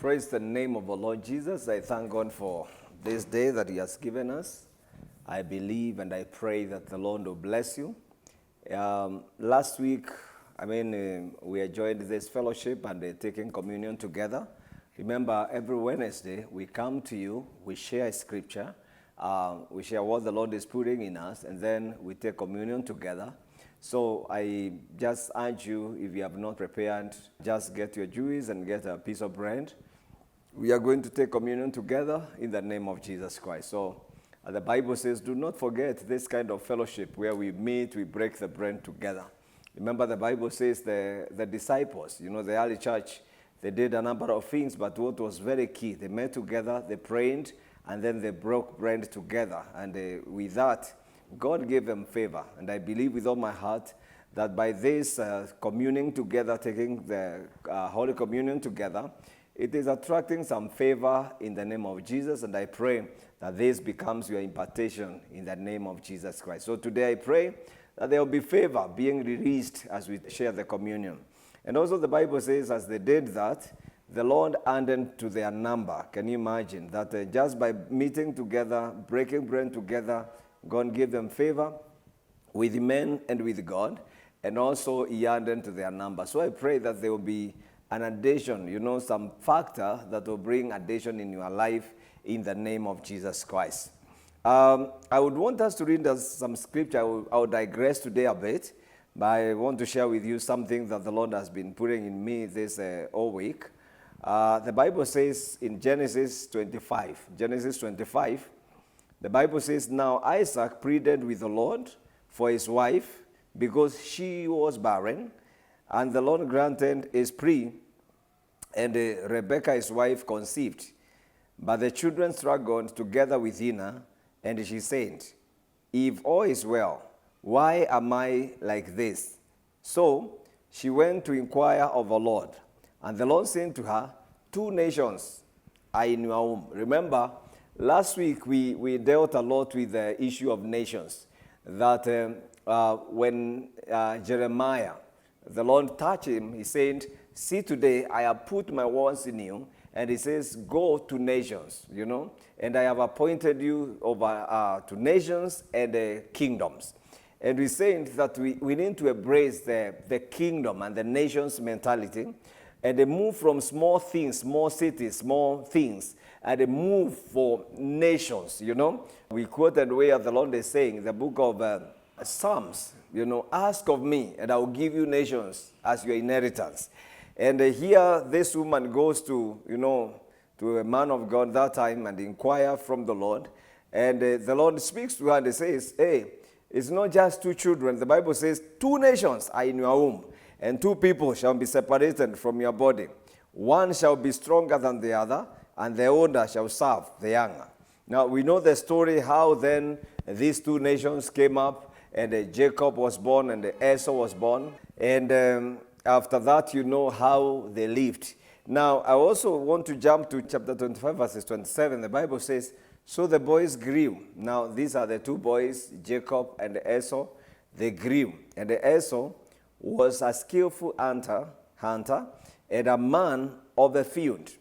Praise the name of our Lord Jesus. I thank God for this day that He has given us. I believe and I pray that the Lord will bless you. Last week, we enjoyed this fellowship and taking communion together. Remember, every Wednesday, we come to you, we share a scripture, we share what the Lord is putting in us, and then we take communion together. So I just urge you, if you have not prepared, just get your juice and get a piece of bread. We are going to take communion together in the name of Jesus Christ. So the Bible says, do not forget this kind of fellowship where we meet, we break the bread together. Remember, the Bible says the disciples, the early church, they did a number of things, but what was very key, they met together, they prayed, and then they broke bread together. And with that, God gave them favor. And I believe with all my heart that by this communing together, taking the Holy Communion together, it is attracting some favor in the name of Jesus. And I pray that this becomes your impartation in the name of Jesus Christ. So today I pray that there will be favor being released as we share the communion. And also the Bible says as they did that, the Lord added to their number. Can you imagine that just by meeting together, breaking bread together, God gave them favor with men and with God, and also He added to their number. So I pray that there will be an addition, some factor that will bring addition in your life in the name of Jesus Christ. I would want us to read some scripture. I will digress today a bit, but I want to share with you something that the Lord has been putting in me this whole week. The Bible says in Genesis 25, the Bible says, now Isaac pleaded with the Lord for his wife because she was barren, and the Lord granted his plea, and Rebekah, his wife, conceived. But the children struggled together within her, and she said, if all is well, why am I like this? So she went to inquire of the Lord, and the Lord said to her, 2 nations are in your womb. Remember, last week, we dealt a lot with the issue of nations, that when Jeremiah, the Lord touched him, he said, see, today I have put my words in you, and he says, go to nations, and I have appointed you over to nations and kingdoms. And we're saying that we need to embrace the kingdom and the nations mentality, and they move from small things, small cities, small things, and they move for nations, We quoted where the Lord is saying, the book of Psalms, ask of me, and I will give you nations as your inheritance. And here, this woman goes to, to a man of God that time and inquire from the Lord. And the Lord speaks to her and says, hey, it's not just 2 children. The Bible says 2 nations are in your womb, and 2 people shall be separated from your body. One shall be stronger than the other, and the older shall serve the younger. Now, we know the story how then these 2 nations came up, and Jacob was born, and Esau was born. And after that, you know how they lived. Now, I also want to jump to chapter 25, verses 27. The Bible says, so the boys grew. Now, these are the 2 boys, Jacob and Esau. They grew. And Esau was a skillful hunter, and a man of the field.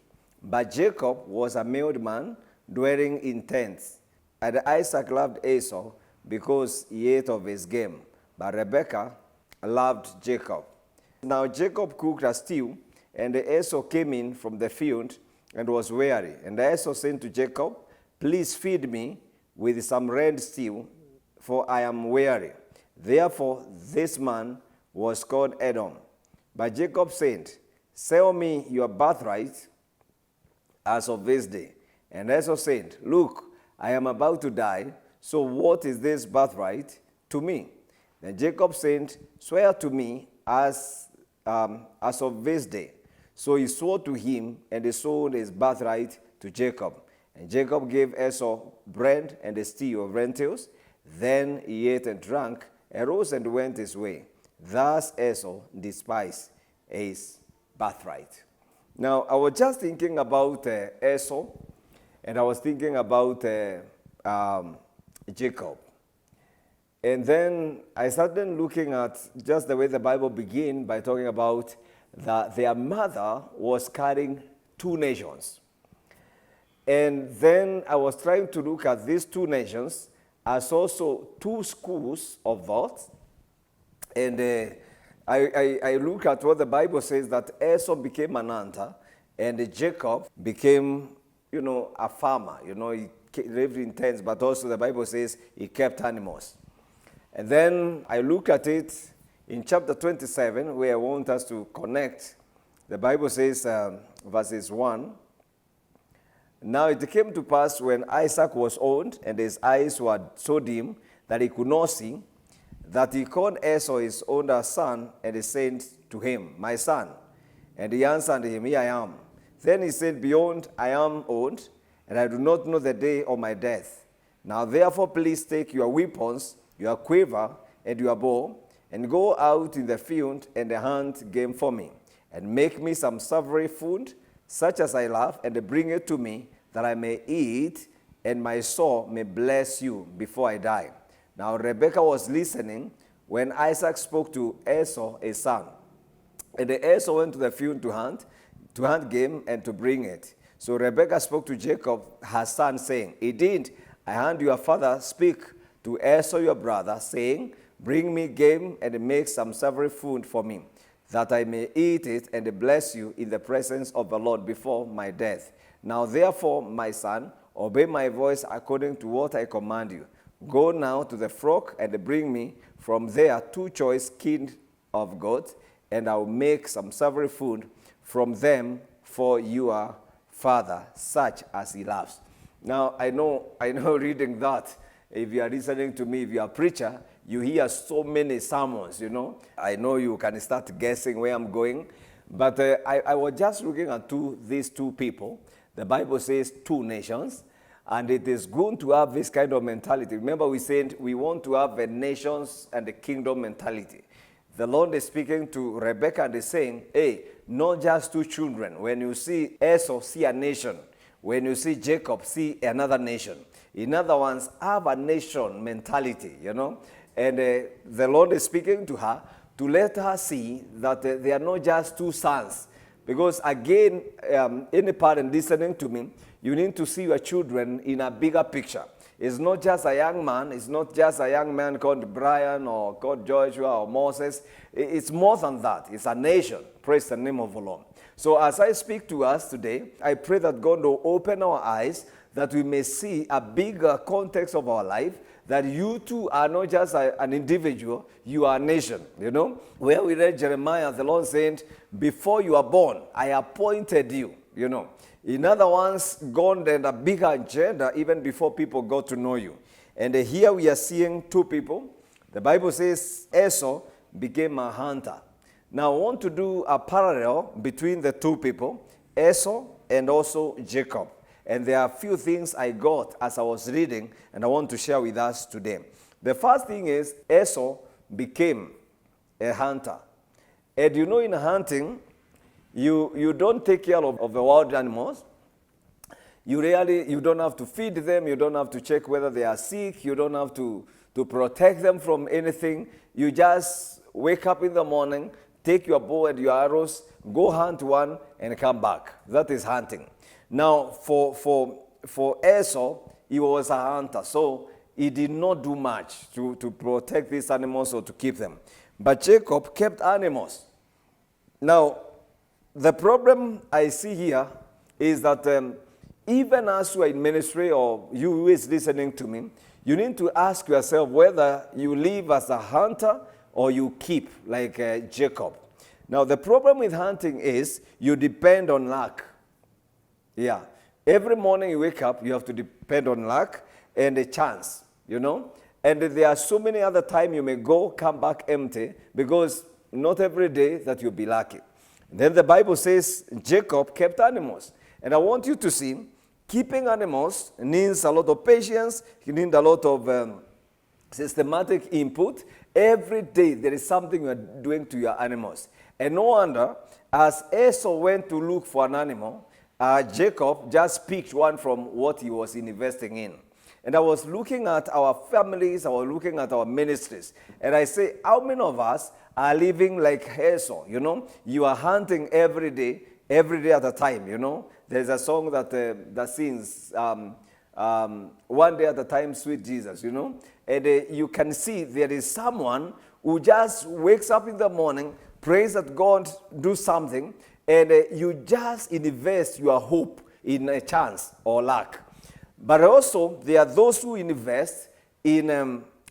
But Jacob was a mild man, dwelling in tents. And Isaac loved Esau because he ate of his game. But Rebekah loved Jacob. Now Jacob cooked a stew, and Esau came in from the field and was weary. And Esau said to Jacob, please feed me with some red stew, for I am weary. Therefore this man was called Edom. But Jacob said, sell me your birthright as of this day. And Esau said, look, I am about to die, so what is this birthright to me? Then Jacob said, swear to me as of this day. So he swore to him, and he sold his birthright to Jacob. And Jacob gave Esau bread and a stew of lentils. Then he ate and drank, and rose and went his way. Thus Esau despised his birthright. Now, I was just thinking about Esau, and I was thinking about Jacob. And then I started looking at just the way the Bible begins by talking about that their mother was carrying two nations. And then I was trying to look at these two nations as also two schools of thought. And I look at what the Bible says, that Esau became an hunter and Jacob became, a farmer. He lived in tents, but also the Bible says he kept animals. And then I look at it in chapter 27, where I want us to connect. The Bible says, verses 1, "Now it came to pass when Isaac was old, and his eyes were so dim that he could not see, that he called Esau his older son, and he said to him, 'My son.' And he answered him, 'Here I am.' Then he said, 'Behold, I am old, and I do not know the day of my death. Now therefore please take your weapons, your quiver, and your bow, and go out in the field and hunt game for me, and make me some savory food, such as I love, and bring it to me, that I may eat, and my soul may bless you before I die.' Now Rebekah was listening when Isaac spoke to Esau, his son. And Esau went to the field to hunt game and to bring it. So Rebekah spoke to Jacob, her son, saying, 'Indeed, I heard your father speak to Esau your brother, saying, Bring me game and make some savory food for me, that I may eat it and bless you in the presence of the Lord before my death. Now therefore, my son, obey my voice according to what I command you. Go now to the flock and bring me from there 2 choice kid of goats, and I will make some savory food from them for your father, such as he loves.'" Now, I know reading that, if you are listening to me, if you are a preacher, you hear so many sermons, I know you can start guessing where I'm going. But I was just looking at these two people. The Bible says 2 nations. And it is good to have this kind of mentality. Remember, we said we want to have a nations and a kingdom mentality. The Lord is speaking to Rebekah and is saying, hey, not just 2 children. When you see Esau, see a nation. When you see Jacob, see another nation. In other words, have a nation mentality, And the Lord is speaking to her to let her see that they are not just 2 sons. Because again, any parent listening to me, you need to see your children in a bigger picture. It's not just a young man. It's not just a young man called Brian or called Joshua or Moses. It's more than that. It's a nation. Praise the name of the Lord. So as I speak to us today, I pray that God will open our eyes, that we may see a bigger context of our life, that you too are not just an individual, you are a nation, Where we read Jeremiah, the Lord said, before you are born, I appointed you, In other words, God had a bigger agenda even before people got to know you. And here we are seeing 2 people. The Bible says Esau became a hunter. Now I want to do a parallel between the 2 people, Esau and also Jacob. And there are a few things I got as I was reading, and I want to share with us today. The first thing is Esau became a hunter. And in hunting, you don't take care of the wild animals. You don't have to feed them. You don't have to check whether they are sick. You don't have to protect them from anything. You just wake up in the morning, take your bow and your arrows, go hunt one, and come back. That is hunting. Now, for Esau, he was a hunter, so he did not do much to protect these animals or to keep them. But Jacob kept animals. Now, the problem I see here is that even as you are in ministry, or you who is listening to me, you need to ask yourself whether you live as a hunter or you keep, like Jacob. Now, the problem with hunting is you depend on luck. Yeah. Every morning you wake up, you have to depend on luck and a chance, And there are so many other times you may come back empty, because not every day that you'll be lucky. And then the Bible says Jacob kept animals. And I want you to see, keeping animals needs a lot of patience. You need a lot of systematic input. Every day there is something you are doing to your animals. And no wonder, as Esau went to look for an animal, Jacob just picked one from what he was investing in. And I was looking at our families, I was looking at our ministries, and I say, how many of us are living like Esau? You are hunting every day, every day at a time, There's a song that sings, one day at a time, sweet Jesus, And you can see there is someone who just wakes up in the morning, prays that God do something, and you just invest your hope in a chance or luck. But also, there are those who invest in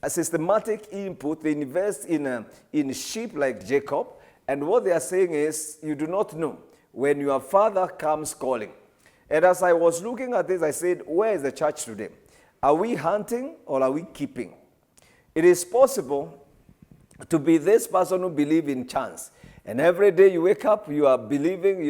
a systematic input. They invest in sheep like Jacob. And what they are saying is, you do not know when your father comes calling. And as I was looking at this, I said, where is the church today? Are we hunting or are we keeping? It is possible to be this person who believes in chance. And every day you wake up, you are believing,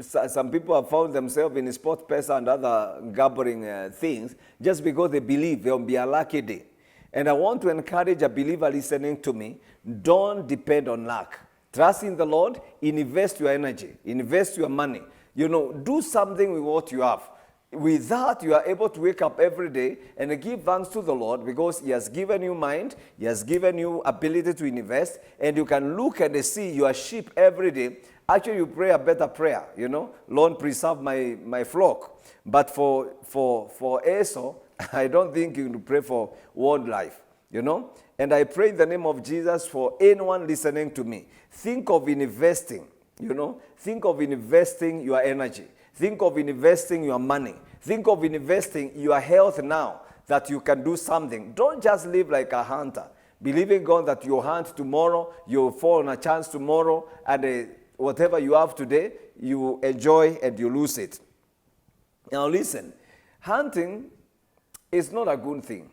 some people have found themselves in sport pesa and other gambling things just because they believe there will be a lucky day. And I want to encourage a believer listening to me, don't depend on luck. Trust in the Lord, invest your energy, invest your money. Do something with what you have. With that, you are able to wake up every day and give thanks to the Lord because He has given you mind, He has given you ability to invest, and you can look and see your sheep every day. Actually, you pray a better prayer, Lord, preserve my flock. But for Esau, I don't think you can pray for world life, And I pray in the name of Jesus for anyone listening to me. Think of investing, Think of investing your energy. Think of investing your money. Think of investing your health now that you can do something. Don't just live like a hunter. Believing God that you'll hunt tomorrow, you'll fall on a chance tomorrow, and whatever you have today, you enjoy and you lose it. Now listen, hunting is not a good thing,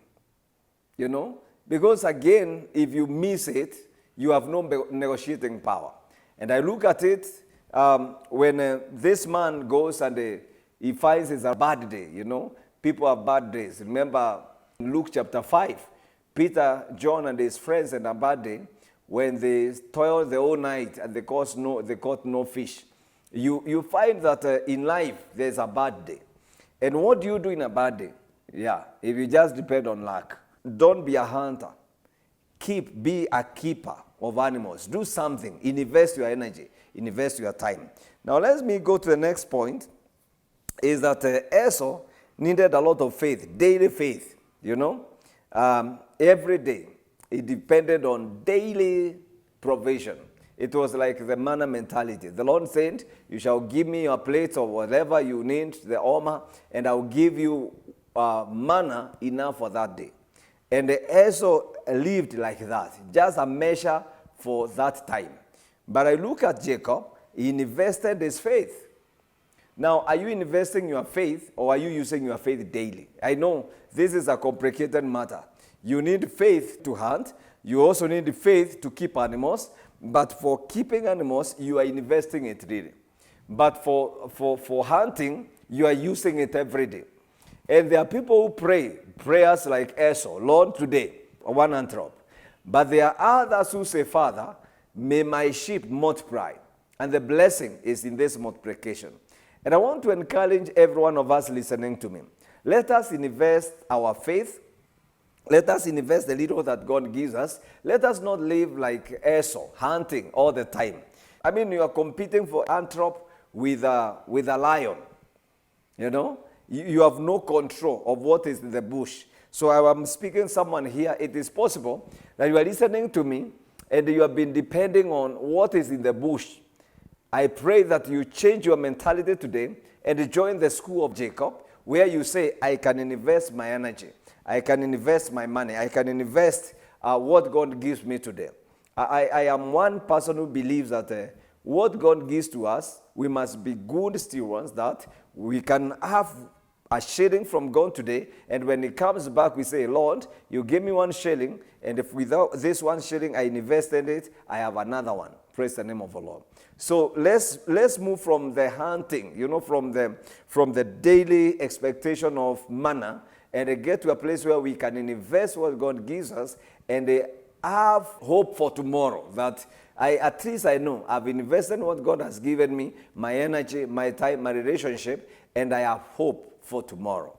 because again, if you miss it, you have no negotiating power. And I look at it, when this man goes and he finds it's a bad day, people have bad days. Remember in Luke chapter 5, Peter, John, and his friends had a bad day when they toiled the whole night and they caught no fish. You find that in life there's a bad day. And what do you do in a bad day? Yeah, if you just depend on luck. Don't be a hunter. Be a keeper of animals. Do something. Invest your energy. Invest your time. Now let me go to the next point, is that Esau needed a lot of faith, daily faith, every day. It depended on daily provision. It was like the manna mentality. The Lord said, you shall give me your plates or whatever you need, the oma, and I will give you manna enough for that day. And Esau lived like that, just a measure for that time. But I look at Jacob, he invested his faith. Now, are you investing your faith or are you using your faith daily? I know this is a complicated matter. You need faith to hunt. You also need faith to keep animals. But for keeping animals, you are investing it really. But for hunting, you are using it every day. And there are people who pray prayers like Esau, Lord, today, one anthrop. But there are others who say, Father, may my sheep multiply. And the blessing is in this multiplication. And I want to encourage every one of us listening to me. Let us invest our faith. Let us invest the little that God gives us. Let us not live like Esau, hunting all the time. I mean, you are competing for anthrop with a lion. You have no control of what is in the bush. So I am speaking to someone here. It is possible that you are listening to me and you have been depending on what is in the bush. I pray that you change your mentality today and join the school of Jacob, where you say, I can invest my energy. I can invest my money. I can invest what God gives me today. I am one person who believes that what God gives to us, we must be good stewards, that we can have a shilling from God today, and when it comes back, we say, Lord, you gave me 1 shilling, and if without this 1 shilling I invested it, I have another one. Praise the name of the Lord. So let's move from the hunting, from the daily expectation of manna, and get to a place where we can invest what God gives us and have hope for tomorrow. That at least I know I've invested in what God has given me, my energy, my time, my relationship, and I have hope for tomorrow.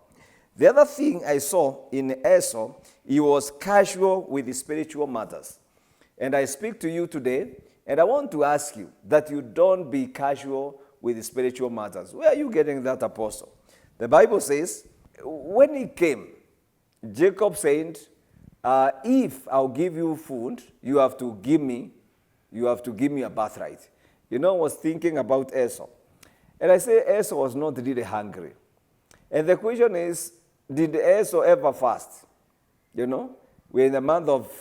The other thing I saw in Esau, he was casual with the spiritual matters. And I speak to you today, And I want to ask you that you don't be casual with the spiritual matters. Where are you getting that, Apostle? The Bible says, when he came, Jacob said, if I'll give you food, you have to give me a birthright. I was thinking about Esau. And I say Esau was not really hungry. And the question is, did Esau ever fast? We're in the month of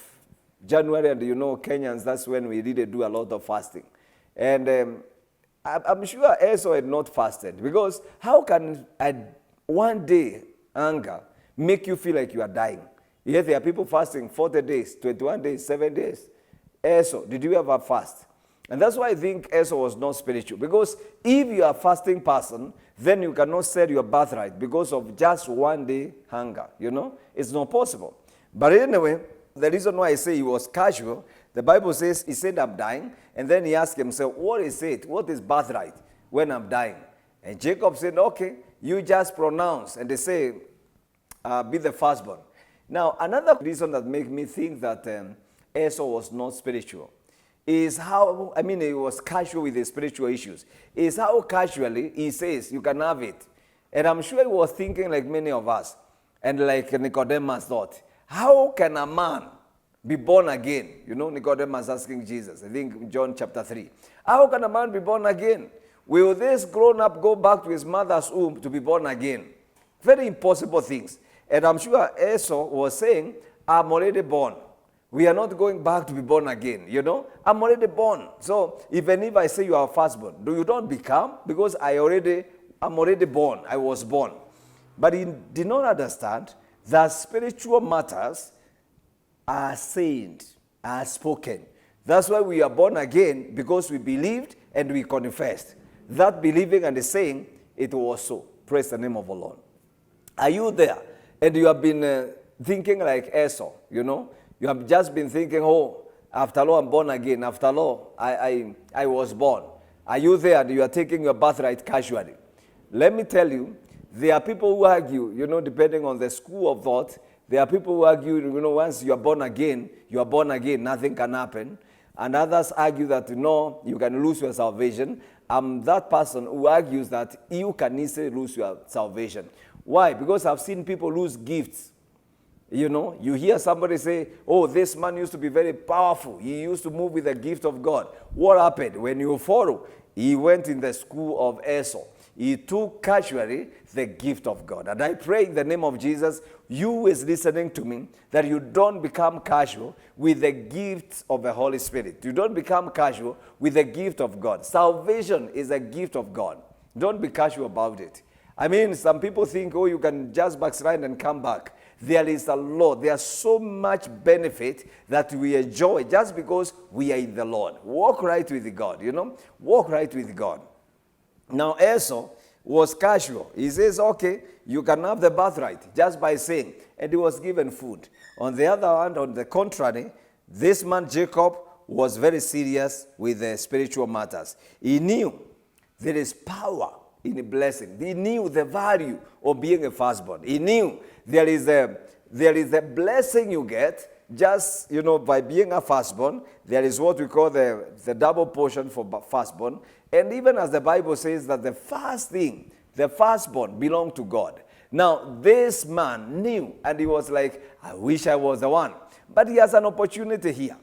January, and Kenyans, that's when we really do a lot of fasting. And I'm sure Esau had not fasted, because how can a one day hunger make you feel like you are dying? Yet there are people fasting 40 days, 21 days, 7 days. Esau, did you ever fast? And that's why I think Esau was not spiritual. Because if you are a fasting person, then you cannot sell your birthright because of just one day hunger. It's not possible. But anyway, the reason why I say he was casual, the Bible says he said, I'm dying. And then he asked himself, what is it? What is birthright when I'm dying? And Jacob said, okay, you just pronounce. And they say, be the firstborn. Now, another reason that makes me think that Esau was not spiritual is how, he was casual with the spiritual issues, is how casually he says, you can have it. And I'm sure he was thinking like many of us, and like Nicodemus thought, how can a man be born again? Nicodemus asking Jesus, I think John chapter 3. How can a man be born again? Will this grown up go back to his mother's womb to be born again? Very impossible things. And I'm sure Esau was saying, I'm already born. We are not going back to be born again, I'm already born. So even if I say you are firstborn, you don't become, because I'm already born. I was born. But he did not understand that spiritual matters are said, are spoken. That's why we are born again, because we believed and we confessed. That believing and the saying, it was so. Praise the name of the Lord. Are you there? And you have been thinking like Esau, You have just been thinking, after all, I'm born again. After all, I was born. Are you there? And you are taking your birthright casually. Let me tell you, there are people who argue, depending on the school of thought, there are people who argue, once you are born again, nothing can happen. And others argue that, no, you can lose your salvation. I'm that person who argues that you can easily lose your salvation. Why? Because I've seen people lose gifts. You hear somebody say, this man used to be very powerful. He used to move with the gift of God. What happened? When you follow, he went in the school of Esau. He took casually the gift of God. And I pray in the name of Jesus, you who is listening to me, that you don't become casual with the gift of the Holy Spirit. You don't become casual with the gift of God. Salvation is a gift of God. Don't be casual about it. Some people think, you can just backslide and come back. There is a lot. There's so much benefit that we enjoy just because we are in the Lord. Walk right with God, Walk right with God. Now, Esau was casual. He says, okay, you can have the birthright just by saying. And he was given food. On the other hand, on the contrary, this man, Jacob, was very serious with the spiritual matters. He knew there is power in a blessing. He knew the value of being a firstborn. He knew there is a blessing you get just, by being a firstborn. There is what we call the double portion for firstborn. And even as the Bible says that the first thing, the firstborn, belonged to God. Now, this man knew, and he was like, I wish I was the one. But he has an opportunity here.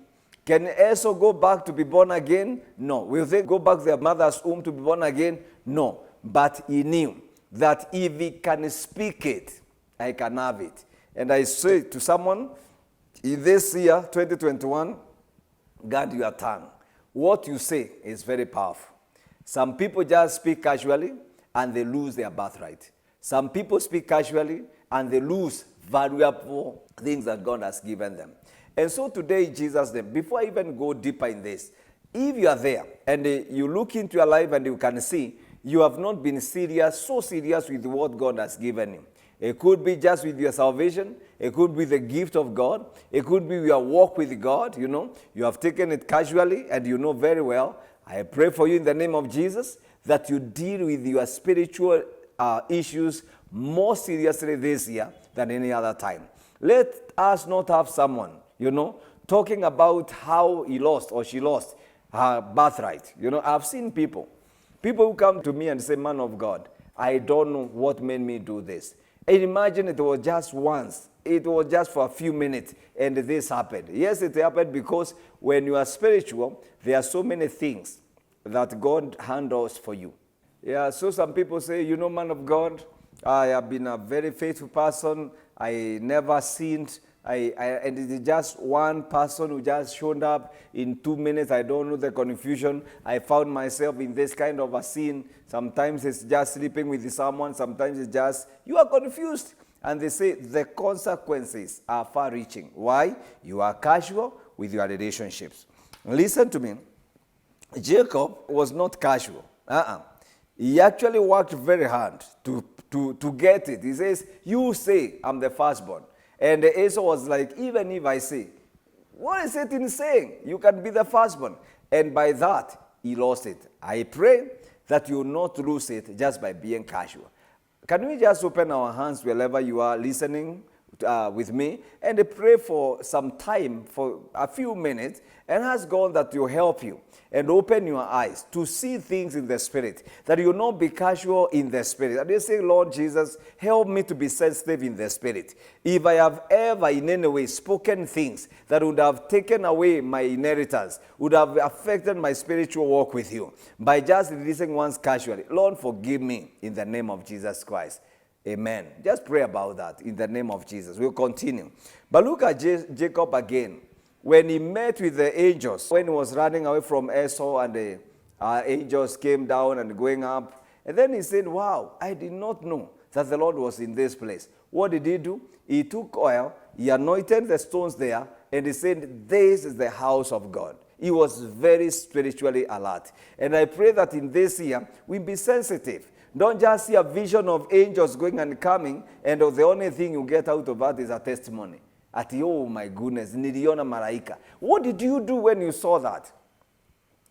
Can Esau go back to be born again? No. Will they go back to their mother's womb to be born again? No. But he knew that if he can speak it, I can have it. And I say to someone, in this year, 2021, guard your tongue. What you say is very powerful. Some people just speak casually and they lose their birthright. Some people speak casually and they lose valuable things that God has given them. And so today, in Jesus' name, before I even go deeper in this, if you are there and you look into your life and you can see you have not been so serious with what God has given you. It could be just with your salvation. It could be the gift of God. It could be your walk with God. You have taken it casually and you know very well. I pray for you in the name of Jesus that you deal with your spiritual issues more seriously this year than any other time. Let us not have someone, talking about how he lost or she lost. her birthright. You know, I've seen people who come to me and say, man of God, I don't know what made me do this. And imagine it was just once. It was just for a few minutes and this happened. Yes, it happened because when you are spiritual, there are so many things that God handles for you. Yeah, so some people say, you know, man of God, I have been a very faithful person. I never sinned. And it is just one person who just showed up in 2 minutes. I don't know the confusion. I found myself in this kind of a sin. Sometimes it's just sleeping with someone. Sometimes it's just, you are confused. And they say the consequences are far-reaching. Why? You are casual with your relationships. Listen to me. Jacob was not casual. He actually worked very hard to get it. He says, you say I'm the firstborn. And Esau was like, even if I say, what is it in saying? You can be the firstborn. And by that, he lost it. I pray that you will not lose it just by being casual. Can we just open our hands wherever you are listening with me and pray for some time, for a few minutes, and ask God that you help you and open your eyes to see things in the Spirit, that you will not be casual in the Spirit. And you say, Lord Jesus, help me to be sensitive in the Spirit. If I have ever in any way spoken things that would have taken away my inheritance, would have affected my spiritual walk with you, by just releasing once casually, Lord, forgive me in the name of Jesus Christ. Amen. Just pray about that in the name of Jesus. We'll continue. But look at Jacob again. When he met with the angels, when he was running away from Esau and the angels came down and going up, and then he said, wow, I did not know that the Lord was in this place. What did he do? He took oil, he anointed the stones there, and he said, this is the house of God. He was very spiritually alert. And I pray that in this year, we be sensitive. Don't just see a vision of angels going and coming, and the only thing you get out of that is a testimony. Oh my goodness, niliona malaika. What did you do when you saw that?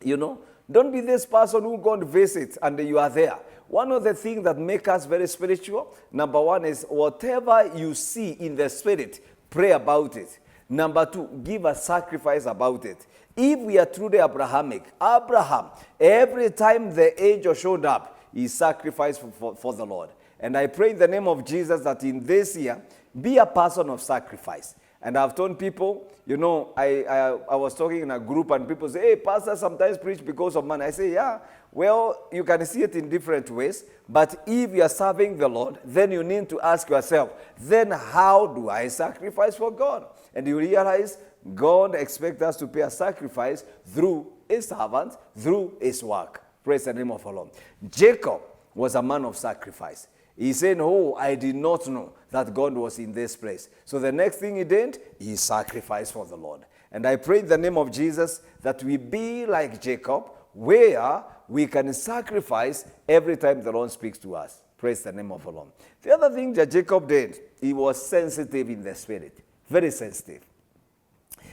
You know, don't be this person who go and visit and you are there. One of the things that make us very spiritual, number one is whatever you see in the Spirit, pray about it. Number two, give a sacrifice about it. If we are truly Abrahamic, Abraham, every time the angel showed up, he sacrificed for the Lord. And I pray in the name of Jesus that in this year, be a person of sacrifice. And I've told people, you know, I was talking in a group and people say, hey, pastor sometimes preach because of money. I say, yeah, well, you can see it in different ways. But if you are serving the Lord, then you need to ask yourself, then how do I sacrifice for God? And you realize God expects us to pay a sacrifice through his servants, through his work. Praise the name of the Lord. Jacob was a man of sacrifice. He said, oh, I did not know that God was in this place. So the next thing he did, he sacrificed for the Lord. And I pray in the name of Jesus that we be like Jacob, where we can sacrifice every time the Lord speaks to us. Praise the name of the Lord. The other thing that Jacob did, he was sensitive in the Spirit. Very sensitive.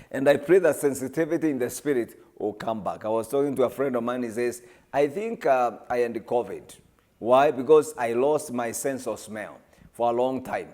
And I pray that sensitivity in the Spirit will come back. I was talking to a friend of mine. He says, I think I had COVID. Why? Because I lost my sense of smell for a long time.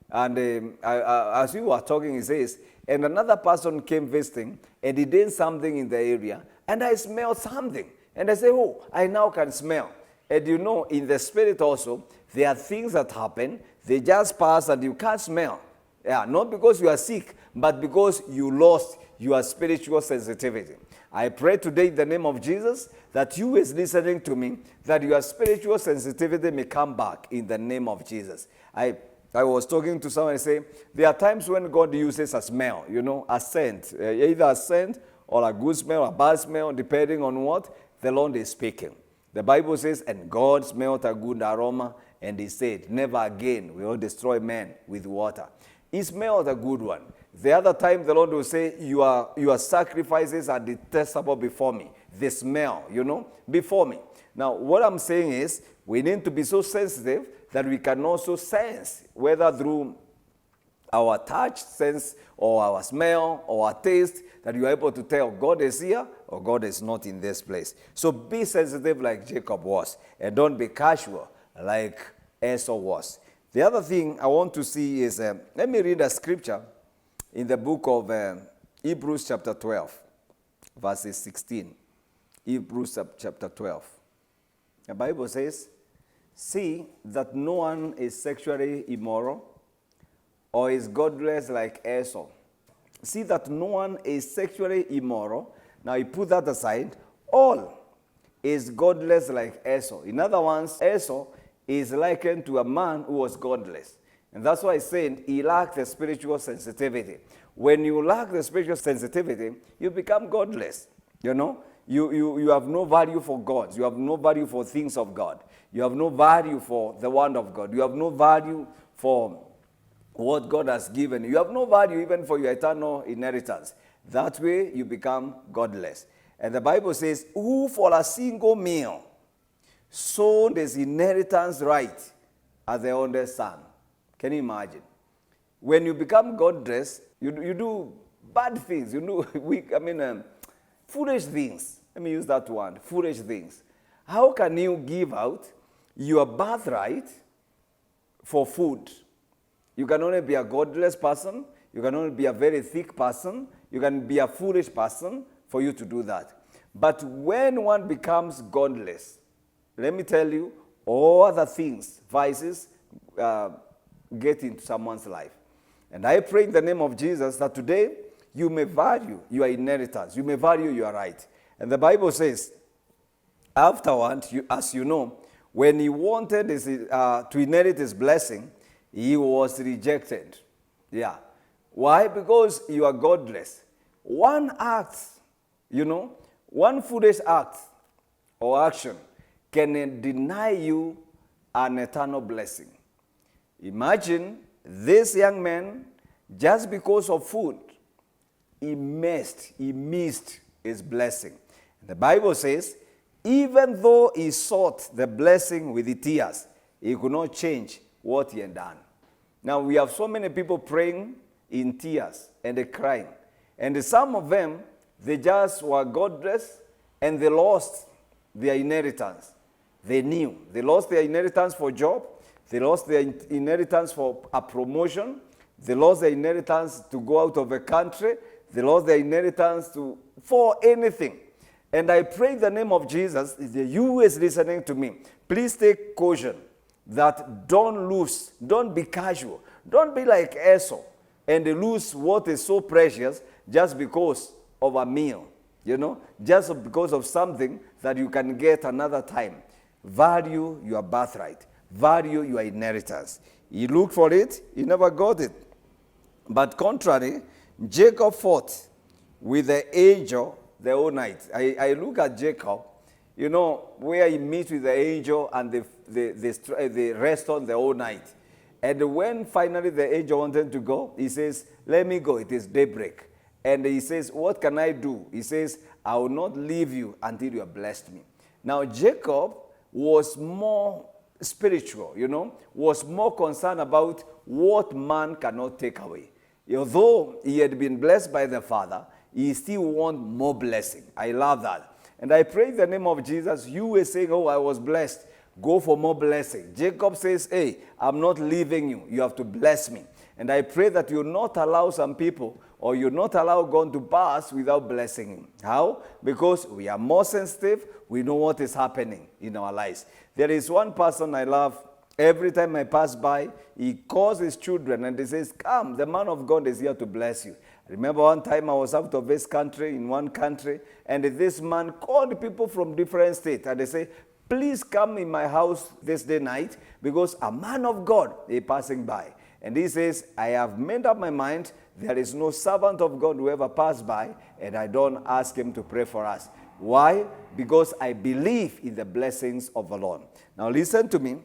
And as we were talking, he says, and another person came visiting, and he did something in the area, and I smelled something. And I say, oh, I now can smell. And you know, in the Spirit also, there are things that happen, they just pass and you can't smell. Yeah, not because you are sick, but because you lost your spiritual sensitivity. I pray today in the name of Jesus that you is listening to me, that your spiritual sensitivity may come back in the name of Jesus. I was talking to someone and say, there are times when God uses a smell, you know, a scent, either a scent or a good smell, a bad smell, depending on what the Lord is speaking. The Bible says, and God smelled a good aroma, and he said, never again will destroy man with water. He smelled a good one. The other time the Lord will say, your sacrifices are detestable before me. They smell, you know, before me. Now, what I'm saying is, we need to be so sensitive that we can also sense, whether through our touch sense or our smell or our taste, that you are able to tell God is here or God is not in this place. So be sensitive like Jacob was, and don't be casual like Esau was. The other thing I want to see is, let me read a scripture in the book of Hebrews chapter 12. verses 16. Hebrews chapter 12. The Bible says, see that no one is sexually immoral or is godless like Esau. See that no one is sexually immoral. Now you put that aside. All is godless like Esau. In other words, Esau is likened to a man who was godless. And that's why I said he lacked the spiritual sensitivity. When you lack the spiritual sensitivity, you become godless. You know, you have no value for God. You have no value for things of God. You have no value for the word of God. You have no value for what God has given you. You have no value even for your eternal inheritance. That way you become godless. And the Bible says, who for a single meal sold his inheritance right as the oldest son. Can you imagine? When you become godless, you do bad things. You do foolish things. Let me use that word, foolish things. How can you give out your birthright for food? You can only be a godless person. You can only be a very thick person. You can be a foolish person for you to do that. But when one becomes godless, let me tell you, all other things, vices, get into someone's life. And I pray in the name of Jesus that today you may value your inheritance. You may value your right. And the Bible says, afterward, as you know, when he wanted to inherit his blessing, he was rejected. Yeah. Why? Because you are godless. One act, one foolish act or action can deny you an eternal blessing. Imagine this young man, just because of food, he missed his blessing. The Bible says, even though he sought the blessing with the tears, he could not change what he had done. Now we have so many people praying in tears and they crying. And some of them, they just were godless and they lost their inheritance. They knew. They lost their inheritance for job. They lost their inheritance for a promotion. They lost their inheritance to go out of a country. They lost their inheritance for anything. And I pray in the name of Jesus, if you who is listening to me, please take caution that don't be casual. Don't be like Esau and lose what is so precious just because of a meal, just because of something that you can get another time. Value your birthright. Value your inheritance. He looked for it, he never got it. But contrary, Jacob fought with the angel the whole night. I look at Jacob, where he meets with the angel and they rest on the whole night. And when finally the angel wanted to go, he says, let me go, it is daybreak. And he says, what can I do? He says, I will not leave you until you have blessed me. Now Jacob was more spiritual, was more concerned about what man cannot take away. Although he had been blessed by the Father, he still wants more blessing. I love that. And I pray in the name of Jesus, you were saying, oh, I was blessed. Go for more blessing. Jacob says, hey, I'm not leaving you. You have to bless me. And I pray that you not allow some people or you not allow God to pass without blessing him. How? Because we are more sensitive. We know what is happening in our lives. There is one person I love. Every time I pass by, he calls his children and he says, come, the man of God is here to bless you. I remember one time I was out of this country, in one country, and this man called people from different states and they say, please come in my house this day night because a man of God is passing by. And he says, I have made up my mind, there is no servant of God who ever passed by, and I don't ask him to pray for us. Why? Because I believe in the blessings of the Lord. Now listen to me.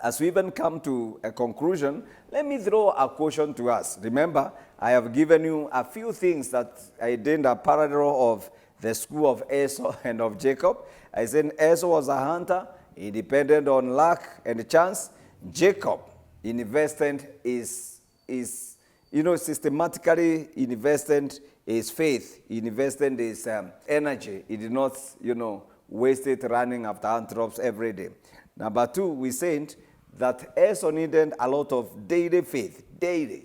As we even come to a conclusion, let me throw a question to us. Remember, I have given you a few things that I did a parallel of the school of Esau and of Jacob. I said Esau was a hunter. He depended on luck and chance. Jacob systematically invested his faith. He invested his energy. He did not, waste it running after antelopes every day. Number two, we said that Esau needed a lot of daily faith. Daily,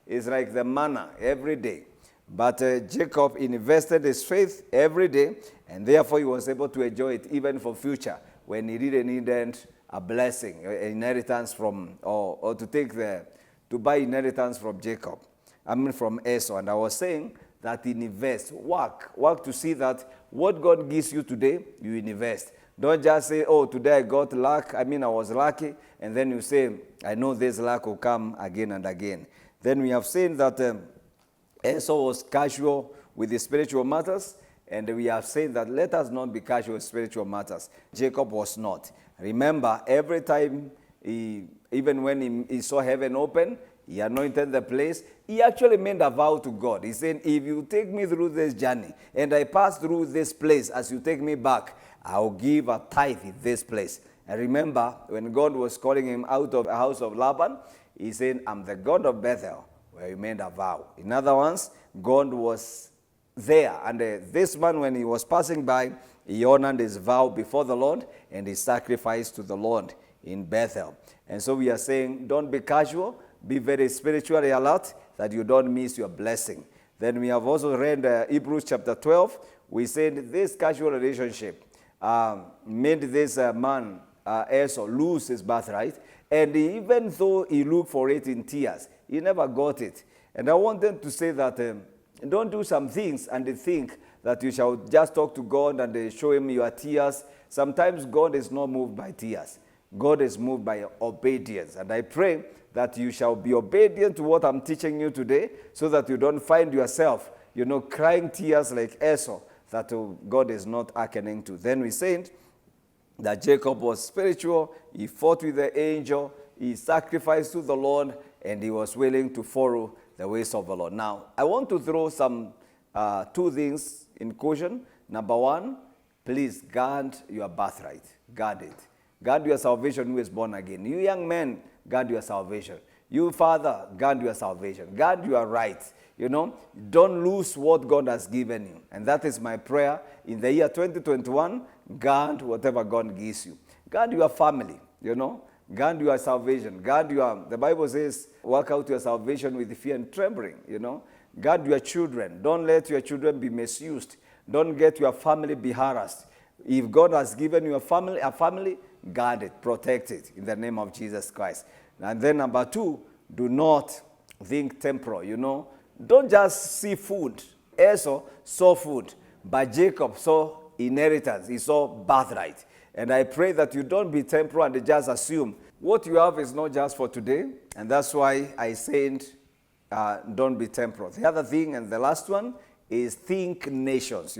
it's like the manna every day. But Jacob invested his faith every day, and therefore he was able to enjoy it even for future when he really needed a blessing, an inheritance from, or to buy inheritance from Jacob. I mean from Esau. And I was saying that invest, work to see that what God gives you today, you invest. Don't just say, oh, today I got luck, I was lucky, and then you say, I know this luck will come again and again. Then we have seen that Esau was casual with the spiritual matters, and we have said that let us not be casual with spiritual matters. Jacob was not. Remember, every time, even when he saw heaven open, he anointed the place, he actually made a vow to God. He said, if you take me through this journey, and I pass through this place as you take me back, I'll give a tithe in this place. And remember, when God was calling him out of the house of Laban, he said, I'm the God of Bethel, where he made a vow. In other words, God was there. And this man, when he was passing by, he honored his vow before the Lord, and he sacrificed to the Lord in Bethel. And so we are saying, don't be casual, be very spiritually alert, that you don't miss your blessing. Then we have also read Hebrews chapter 12. We said this casual relationship made this man, Esau, lose his birthright. And even though he looked for it in tears, he never got it. And I want them to say that don't do some things and think that you shall just talk to God and show him your tears. Sometimes God is not moved by tears. God is moved by obedience. And I pray that you shall be obedient to what I'm teaching you today, so that you don't find yourself, crying tears like Esau, that God is not hearkening to. Then we said that Jacob was spiritual, he fought with the angel, he sacrificed to the Lord, and he was willing to follow the ways of the Lord. Now, I want to throw some two things in caution. Number one, please guard your birthright. Guard it. Guard your salvation who is born again. You young men, guard your salvation. You father, guard your salvation. Guard your rights. Don't lose what God has given you. And that is my prayer in the year 2021. Guard whatever God gives you. Guard your family, Guard your salvation. The Bible says, work out your salvation with fear and trembling, Guard your children. Don't let your children be misused. Don't get your family be harassed. If God has given you a family, guard it, protect it in the name of Jesus Christ. And then number two, do not think temporal, Don't just see food. Esau saw food, but Jacob saw inheritance. He saw birthright. And I pray that you don't be temporal and just assume what you have is not just for today. And that's why I said don't be temporal. The other thing, and the last one, is think nations,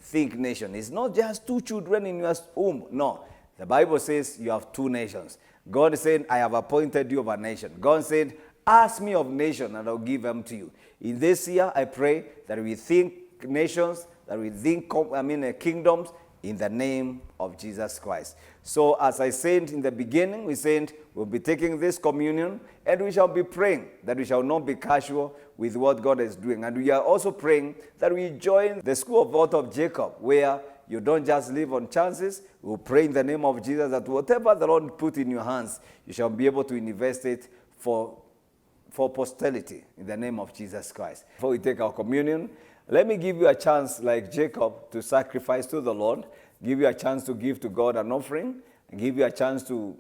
Think nation. It's not just two children in your womb. No. The Bible says you have two nations. God said, I have appointed you over a nation. God said, ask me of nation and I'll give them to you. In this year, I pray that we think nations, that we think kingdoms in the name of Jesus Christ. So as I said in the beginning, we said we'll be taking this communion and we shall be praying that we shall not be casual with what God is doing. And we are also praying that we join the school of thought of Jacob, where you don't just live on chances. We'll pray in the name of Jesus that whatever the Lord put in your hands, you shall be able to invest it for posterity in the name of Jesus Christ. Before we take our communion, let me give you a chance, like Jacob, to sacrifice to the Lord, give you a chance to give to God an offering, and give you a chance to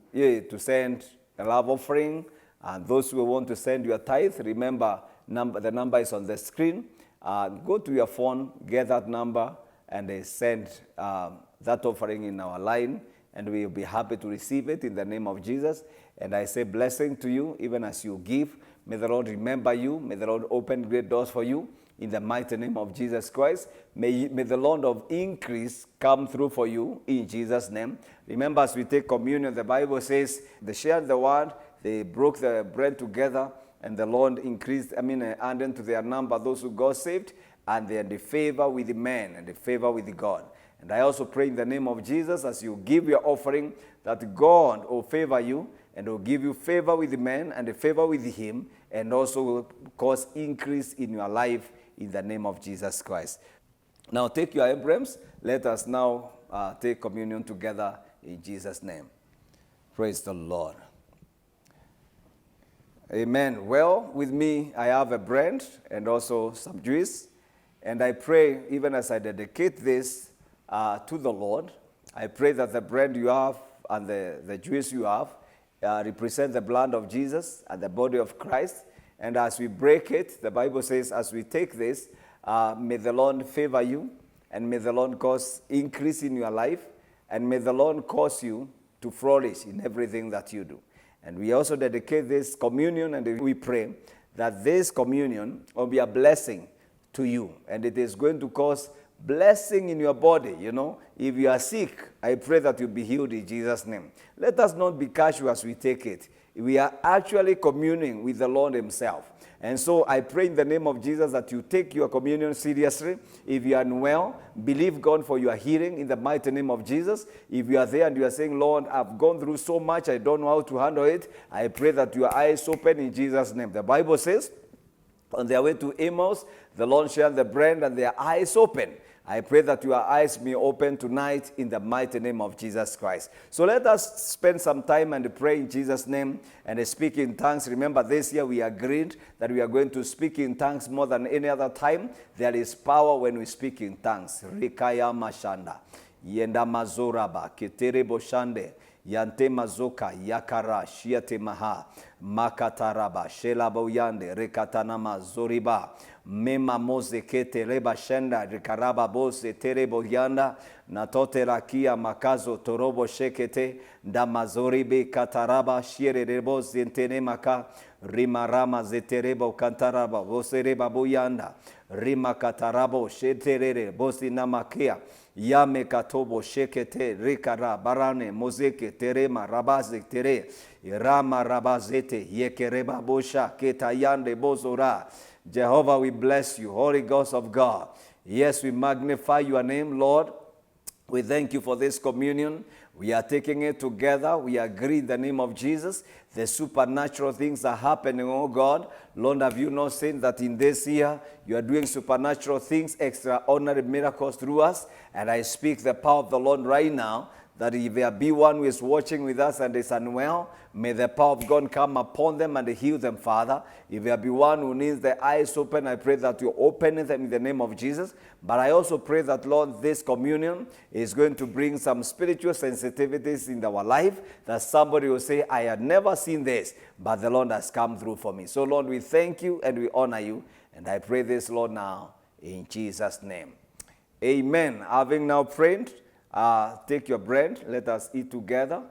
send a love offering. And those who want to send your tithe, remember, the number is on the screen. Go to your phone, get that number, and send that offering in our line, and we'll be happy to receive it in the name of Jesus. And I say blessing to you, even as you give. May the Lord remember you. May the Lord open great doors for you. In the mighty name of Jesus Christ, may the Lord of increase come through for you in Jesus' name. Remember, as we take communion, the Bible says they shared the word, they broke the bread together, and the Lord increased, added to their number those who got saved, and they had the favor with the men and the favor with the God. And I also pray in the name of Jesus, as you give your offering, that God will favor you and will give you favor with the men and the favor with him, and also will cause increase in your life in the name of Jesus Christ. Now take your emblems. Let us now take communion together in Jesus' name. Praise the Lord. Amen. Well, with me, I have a bread and also some juice. And I pray, even as I dedicate this to the Lord, I pray that the bread you have and the juice you have represent the blood of Jesus and the body of Christ. And as we break it, the Bible says, as we take this, may the Lord favor you, and may the Lord cause increase in your life, and may the Lord cause you to flourish in everything that you do. And we also dedicate this communion, and we pray that this communion will be a blessing to you, and it is going to cause blessing in your body. You know, if you are sick, I pray that you'll be healed in Jesus' name. Let us not be casual as we take it. We are actually communing with the Lord himself. And so I pray in the name of Jesus that you take your communion seriously. If you are unwell, believe God for your healing in the mighty name of Jesus. If you are there and you are saying, Lord, I've gone through so much, I don't know how to handle it, I pray that your eyes open in Jesus' name. The Bible says, on their way to Emmaus, the Lord shared the bread and their eyes open. I pray that your eyes may open tonight in the mighty name of Jesus Christ. So let us spend some time and pray in Jesus' name and speak in tongues. Remember, this year we agreed that we are going to speak in tongues more than any other time. There is power when we speak in tongues. Rikaya mashanda, yenda mazoraba, keterebo shande, yante mazoka, yakara, shiate maha, makataraba, shelabo yande, rekatanama zoriba, mema moze kete reba shenda, rikaraba bose terebo yanda, natote rakia makazo torobo shekete, damazoribe kataraba, shiere rebo zentene maka, rimarama zeterebo kantaraba, vosereba buyanda, rima katarabo sheterere, bosi namakia, yame katobo shekete rikara barane mozeke terema rabaze tere rama rabazete yekereba bosha ketayande bozora. Jehovah, we bless you, Holy Ghost of God. Yes, we magnify your name, Lord. We thank you for this communion. We are taking it together. We agree in the name of Jesus. The supernatural things are happening, oh God. Lord, have you not seen that in this year you are doing supernatural things, extraordinary miracles through us? And I speak the power of the Lord right now, that if there be one who is watching with us and is unwell, may the power of God come upon them and heal them, Father. If there be one who needs their eyes open, I pray that you open them in the name of Jesus. But I also pray that, Lord, this communion is going to bring some spiritual sensitivities in our life, that somebody will say, I had never seen this, but the Lord has come through for me. So, Lord, we thank you and we honor you. And I pray this, Lord, now in Jesus' name. Amen. Having now prayed, take your bread. Let us eat together.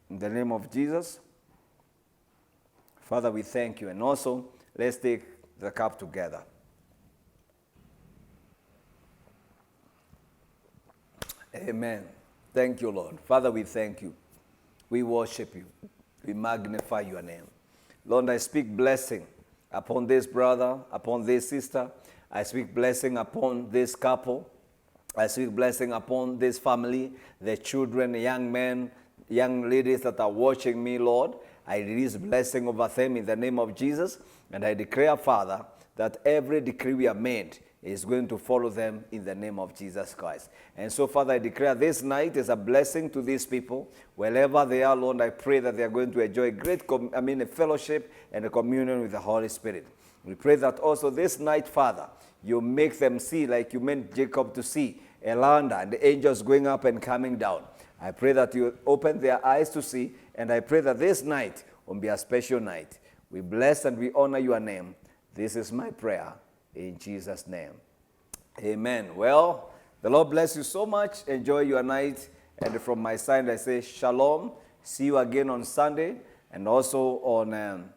In the name of Jesus. Father, we thank you. And also, let's take the cup together. Amen. Thank you, Lord. Father, we thank you. We worship you. We magnify your name. Lord, I speak blessing upon this brother, upon this sister. I speak blessing upon this couple. I speak blessing upon this family, the children, the young men, young ladies that are watching me, Lord. I release blessing over them in the name of Jesus. And I declare, Father, that every decree we have made is going to follow them in the name of Jesus Christ. And so, Father, I declare this night is a blessing to these people. Wherever they are, Lord, I pray that they are going to enjoy great a fellowship and a communion with the Holy Spirit. We pray that also this night, Father, you make them see like you meant Jacob to see, Elanda and the angels going up and coming down. I pray that you open their eyes to see, and I pray that this night will be a special night. We bless and we honor your name. This is my prayer in Jesus' name. Amen. Well, the Lord bless you so much. Enjoy your night. And from my side, I say shalom. See you again on Sunday. And also on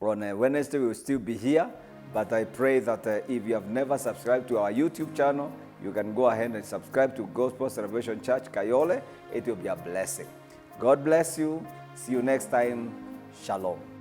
Wednesday, we will still be here. But I pray that if you have never subscribed to our YouTube channel, you can go ahead and subscribe to Gospel Celebration Church Kayole. It will be a blessing. God bless you. See you next time. Shalom.